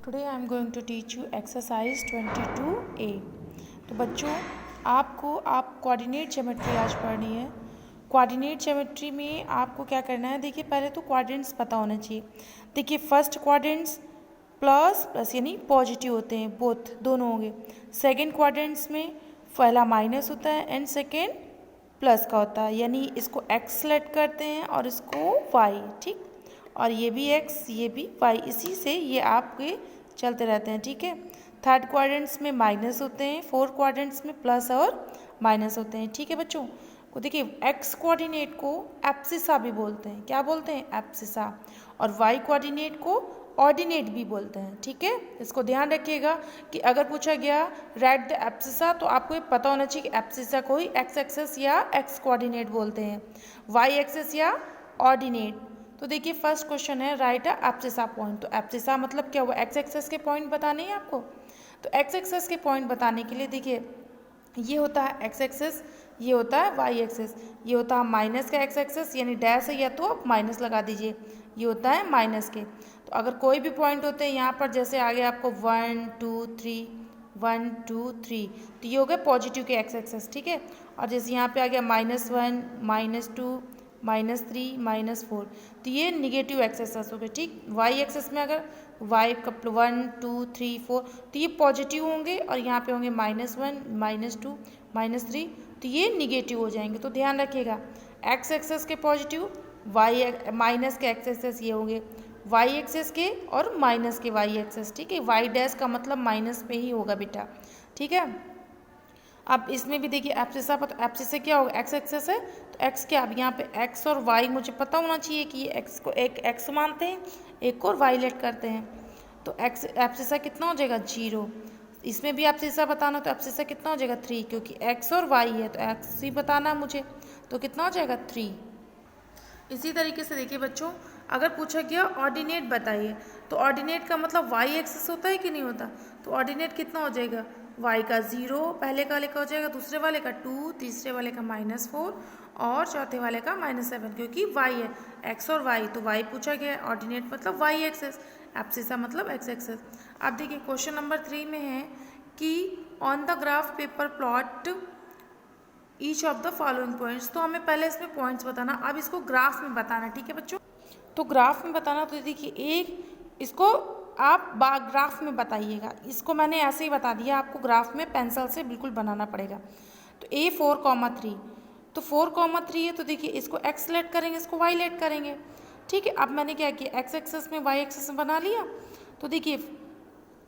Today I am going to teach you exercise 22A। तो बच्चों आप कोऑर्डिनेट ज्योमेट्री आज पढ़नी है। कोऑर्डिनेट ज्योमेट्री में आपको क्या करना है, देखिए पहले तो क्वाड्रेंट्स पता होना चाहिए। देखिए फर्स्ट क्वाड्रेंट्स प्लस प्लस यानी पॉजिटिव होते हैं, बोथ दोनों होंगे। सेकंड क्वाड्रेंट्स में पहला माइनस होता है एंड सेकंड प्लस का होता है, यानी इसको एक्स सेलेक्ट करते हैं और इसको वाई, ठीक। और ये भी एक्स ये भी वाई, इसी से ये आपके चलते रहते हैं, ठीक है। थर्ड क्वाड्रेंट्स में माइनस होते हैं, फोर्थ क्वाड्रेंट्स में प्लस और माइनस होते हैं, ठीक है बच्चों। को देखिए एक्स कोऑर्डिनेट को एब्सिसा भी बोलते हैं, क्या बोलते हैं, एब्सिसा। और वाई कोऑर्डिनेट को ऑर्डिनेट भी बोलते हैं, ठीक है। इसको ध्यान रखिएगा कि अगर पूछा गया राइट द एब्सिसा, तो आपको ये पता होना चाहिए कि एब्सिसा को ही एक्स एक्सेस या एक्स कोऑर्डिनेट बोलते हैं, वाई एक्सेस या ऑर्डिनेट। तो देखिए फर्स्ट क्वेश्चन है राइट अ एब्सिसा पॉइंट। तो एब्सिसा मतलब क्या हुआ, एक्स एक्सेस के पॉइंट बताने हैं आपको। तो एक्स एक्सेस के पॉइंट बताने के लिए देखिए ये होता है एक्स एक्सेस, ये होता है वाई एक्सेस, ये होता है माइनस का एक्स एक्सेस यानी डैश है या तो आप माइनस लगा दीजिए, ये होता है माइनस के। तो अगर कोई भी पॉइंट होते हैं यहाँ पर, जैसे आगे आपको 1 2 3 1 2 3, तो ये हो गया पॉजिटिव के एक्स एक्सेस, ठीक है। और जैसे यहाँ पे आ गया -1 -2 -3 -4, तो ये निगेटिव एक्सेस हो गए, ठीक। वाई एक्सेस में अगर वाई का 1 2 3 4, तो ये पॉजिटिव होंगे और यहाँ पे होंगे -1 -2 -3, तो ये निगेटिव हो जाएंगे। तो ध्यान रखिएगा एक्स एक्सेस के पॉजिटिव, वाई माइनस के एक्स एक्सेस ये होंगे वाई एक्सेस के और माइनस के वाई एक्सेस, ठीक है। वाई डैश का मतलब माइनस पे ही होगा बेटा, ठीक है। अब इसमें भी देखिए एब्सिसा पर, तो एब्सिसा क्या होगा, एक्स एक्सेस है तो एक्स क्या, अब यहाँ पे एक्स और वाई मुझे पता होना चाहिए कि ये एक्स को एक एक्स मानते हैं, एक को वाई लेट करते हैं। तो एक्स एब्सिसा कितना हो जाएगा 0। इसमें भी एब्सिसा बताना, तो एब्सिसा कितना हो जाएगा 3, क्योंकि एक्स और वाई है तो एक्स ही बताना मुझे, तो कितना हो जाएगा 3। इसी तरीके से देखिए बच्चों, अगर पूछा गया ऑर्डिनेट बताइए, तो ऑर्डिनेट का मतलब वाई एक्सेस होता है कि नहीं होता। तो ऑर्डिनेट कितना हो जाएगा, वाई का 0 पहले वाले का हो जाएगा, दूसरे वाले का 2, तीसरे वाले का -4 और चौथे वाले का -7, क्योंकि वाई है एक्स और वाई, तो वाई पूछा गया है। ऑर्डिनेट मतलब वाई एक्सेस, एब्सिसा मतलब एक्स एक्सेस। अब देखिए क्वेश्चन नंबर 3 में है कि on the graph paper plot each of the following points. तो हमें पहले इसमें पॉइंट्स बताना, अब इसको ग्राफ में बताना, ठीक है बच्चों। तो ग्राफ में बताना, तो देखिए एक इसको आप ग्राफ में बताइएगा, इसको मैंने ऐसे ही बता दिया, आपको ग्राफ में पेंसिल से बिल्कुल बनाना पड़ेगा। तो A 4,3, तो 4,3 है, तो देखिए इसको एक्स सेलेक्ट करेंगे, इसको वाई लेट करेंगे, ठीक है। अब मैंने क्या किया, एक्स एक्सेस में वाई एक्सेस में बना लिया। तो देखिए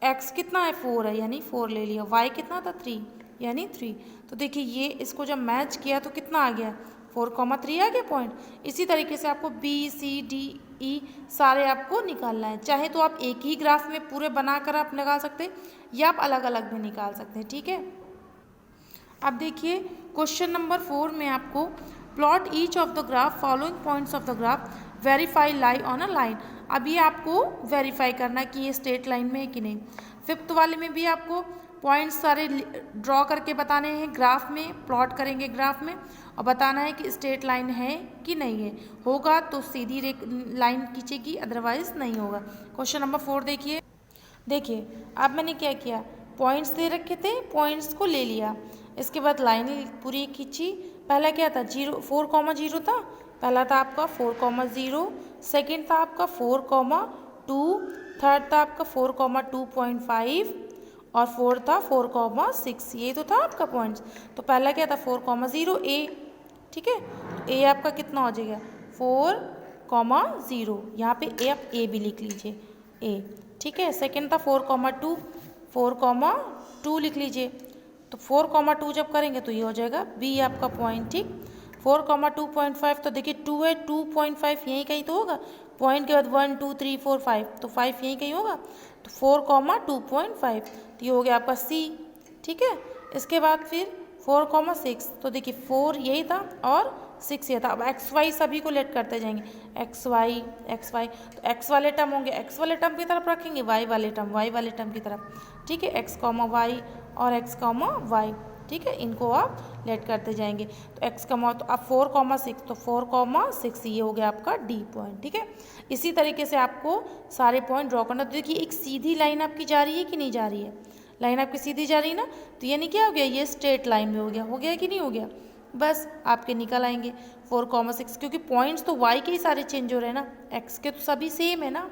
एक्स कितना है 4 है यानी 4 ले लिया, वाई कितना था 3 यानी 3। तो देखिए ये इसको जब मैच किया तो कितना आ गया 4,3 आ गया पॉइंट। इसी तरीके से आपको B C D E सारे आपको निकालना है, चाहे तो आप एक ही ग्राफ में पूरे बनाकर आप निकाल सकते हैं या आप अलग अलग में निकाल सकते हैं, ठीक है। अब देखिए क्वेश्चन नंबर 4 में आपको plot each of the graph following points of the graph verify lie on a line. अब ये आपको वेरीफाई करना कि ये स्ट्रेट लाइन में है कि नहीं। फिफ्थ वाले में भी आपको पॉइंट्स सारे ड्रॉ करके बताने हैं, ग्राफ में प्लॉट करेंगे ग्राफ में और बताना है कि स्ट्रेट लाइन है कि नहीं है, होगा तो सीधी लाइन खींचेगी, अदरवाइज नहीं होगा। क्वेश्चन नंबर 4 देखिए अब मैंने क्या किया, पॉइंट्स दे रखे थे, पॉइंट्स को ले लिया, इसके बाद लाइन पूरी खींची। पहला क्या था 4,0 था, पहला था आपका 4,0, सेकंड था आपका 4,2, थर्ड था आपका 4,2.5 और फोर्थ था 4,6, ये तो था आपका पॉइंट्स। तो पहला क्या था 4,0 A, ठीक है। तो A आपका कितना हो जाएगा 4,0, यहाँ पे A आप A भी लिख लीजिए A, ठीक है। सेकंड था 4,2 लिख लीजिए, तो 4,2 जब करेंगे तो ये हो जाएगा B आपका पॉइंट, ठीक। 4,2.5, तो देखिए 2 है, 2.5 यहीं कहीं तो होगा, पॉइंट के बाद 1 2 3 4 5, तो 5 यहीं कहीं होगा, तो 4,2.5, तो ये हो गया आपका C, ठीक है। इसके बाद फिर 4,6, तो देखिए 4 यही था और 6 ये था। अब एक्स वाई सभी को लेट करते जाएंगे, एक्स वाई, तो एक्स वाले टर्म होंगे एक्स वाले टर्म की तरफ रखेंगे, वाई वाले टर्म वाई वाले टर्म की तरफ, ठीक है। एक्स कॉमा वाई और एक्स कॉमा वाई, ठीक है, इनको आप लेट करते जाएंगे। तो x का मान तो अब 4,6, तो 4,6 ये हो गया आपका डी पॉइंट। ठीक है, इसी तरीके से आपको सारे पॉइंट ड्रॉ करना। तो देखिए एक सीधी लाइन आपकी जा रही है कि नहीं जा रही है, लाइन आपकी सीधी जा रही है ना, तो यानी क्या हो गया, ये स्ट्रेट लाइन में हो गया कि नहीं हो गया, बस आपके निकल आएंगे 4,6, क्योंकि पॉइंट्स तो y के ही सारे चेंज हो रहे हैं ना, x के तो सभी सेम है ना,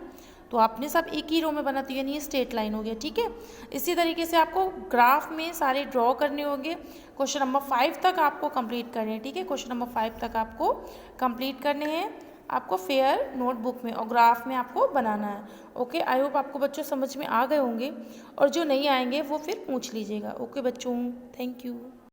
तो आपने सब एक ही रो में बनाती है, यानी ये स्ट्रेट लाइन हो गया। ठीक है, इसी तरीके से आपको ग्राफ में सारे ड्रॉ करने होंगे। क्वेश्चन नंबर 5 तक आपको कंप्लीट करने हैं। ठीक है, क्वेश्चन नंबर 5 तक आपको कंप्लीट करने हैं आपको फेयर नोटबुक में, और ग्राफ में आपको बनाना है। ओके, आई होप आपको बच्चों समझ में आ गए होंगे, और जो नहीं आएंगे वो फिर पूछ लीजिएगा। ओके बच्चों, थैंक यू।